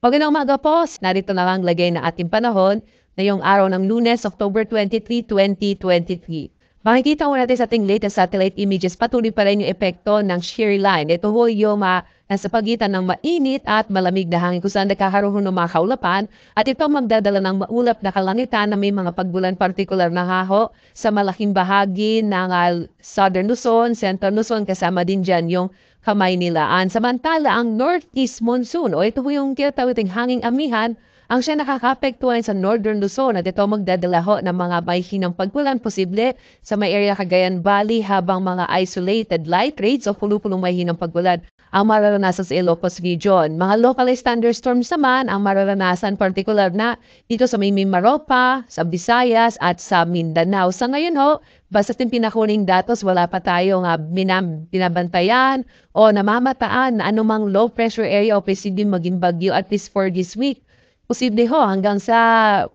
Magandang umaga po. Narito na ang lagay na ating panahon ngayong araw ng Lunes, October 23, 2023. Makikita ko natin sa ating latest satellite images patuloy pa rin yung epekto ng shear line. Ito ho yung nasa pagitan ng mainit at malamig na hangin kung saan nagkakaroon ng mga kaulapan at ito magdadala ng maulap na kalangitan na may mga pagbulan partikular na haho sa malaking bahagi ng Southern Luzon, Central Luzon, kasama din dyan yung Kamaynilaan. Samantala, ang northeast monsoon o ito yung tinatawiting hanging amihan ang siya nakakapektuhan sa Northern Luzon at ito magdadala ho ng mga mahihinang pagkulan posible sa may area Cagayan Valley habang mga isolated light rains o pulupulong mahihinang pagkulan ang mararanasan sa Ilocos Region. Mga localized thunderstorms naman ang mararanasan particular na dito sa may Mimaropa, sa Visayas at sa Mindanao. Sa ngayon ho, basta yung pinakuning datos, wala pa tayong binabantayan o namamataan na anumang low pressure area o posibleng maging bagyo at least for this week. Posible ho hanggang sa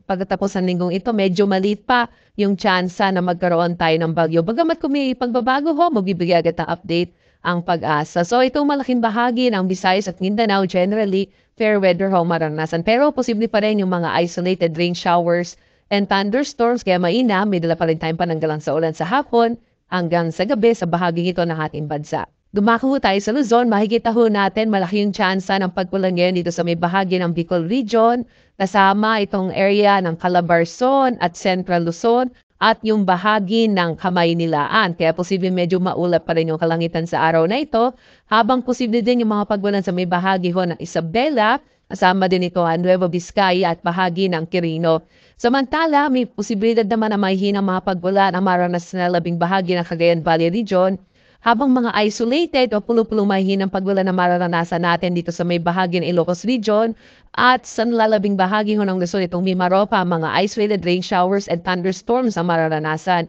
pagtatapos ng linggong ito, medyo maliit pa yung tsansa na magkaroon tayo ng bagyo. Bagamat kung may pagbabago ho, magbibigay agad ng update ang Pag-asa. So itong malaking bahagi ng Visayas at Mindanao, generally, fair weather ho maranasan. Pero posible pa rin yung mga isolated rain showers and thunderstorms, kaya mainam, may dala pa rin tayong pananggalang sa ulan sa hapon hanggang sa gabi sa bahaging ito ng ating bansa. Dumako tayo sa Luzon, makikita ho natin malaki yung tsansa ng pagkulan ngayon dito sa may bahagi ng Bicol Region, kasama itong area ng Calabarzon at Central Luzon at yung bahagi ng Kamaynilaan. Kaya posible medyo maulap pa rin yung kalangitan sa araw na ito, habang posible din yung mga pagkulan sa may bahagi ho ng Isabela, kasama din ito ang Nueva Vizcaya at bahagi ng Quirino. Samantala, may posibilidad naman na mahihinang mga pagbulan ang maranasan na labing bahagi ng Cagayan Valley Region, habang mga isolated o pulupulong mahihinang pagbulan na mararanasan natin dito sa may bahagi ng Ilocos Region at sa nalalabing bahagi ho ng Luzon itong Mimaropa, mga isolated rain showers and thunderstorms ang mararanasan.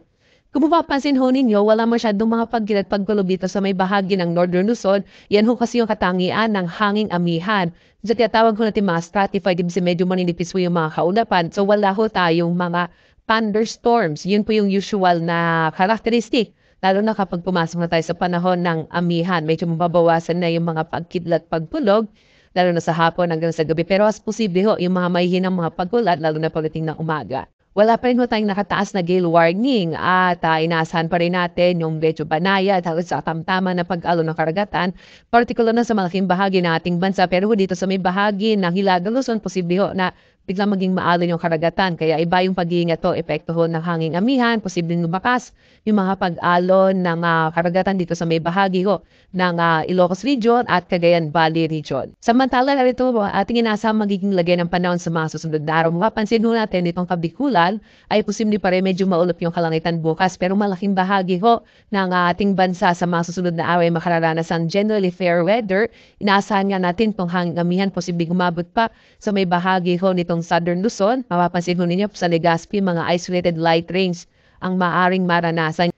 Kung mapapansin ho ninyo, wala masyadong mga pagkilat pagkulob dito sa may bahagi ng Northern Luzon. Yan ho kasi yung katangian ng hanging amihan. So tinatawag ho natin mga stratified, ibig medyo maninipis po yung mga kaulapan. So wala ho tayong mga thunderstorms. Yun po yung usual na karakteristik. Lalo na kapag pumasok na tayo sa panahon ng amihan, medyo mababawasan na yung mga pagkidlat pagpulog, lalo na sa hapon hanggang sa gabi. Pero as posible ho, yung mga mahihinang mga pagkulat, lalo na pagdating ng umaga. Wala pa rin ho tayong nakataas na gale warning at inaasahan pa rin natin yung medyo banaya at sa tamtama na pag-alon ng karagatan, particular na sa malaking bahagi ng ating bansa. Pero ho dito sa may bahagi ng Hilagang Luzon, posible ho na biglang maging maalon yung karagatan. Kaya iba yung pag-iingat to, epekto ho ng hanging amihan, posibleng lumakas yung mga pag-alon ng karagatan dito sa may bahagi ho ng Ilocos Region at Cagayan Valley Region. Samantala na rito, ating inaasahang magiging lagay ng panahon sa mga susunod na araw. Mapapansin ho natin itong Kabikulan ay posible pa rin medyo maulap yung kalangitan bukas, pero malaking bahagi ho ng ating bansa sa mga susunod na araw ay makararanasan generally fair weather. Inaasahan nga natin itong hanging amihan, posibleng umabot pa sa may bahagi ho nitong Southern Luzon. Mapapansin ho ninyo sa Legazpi, mga isolated light rains ang maaring maranasan.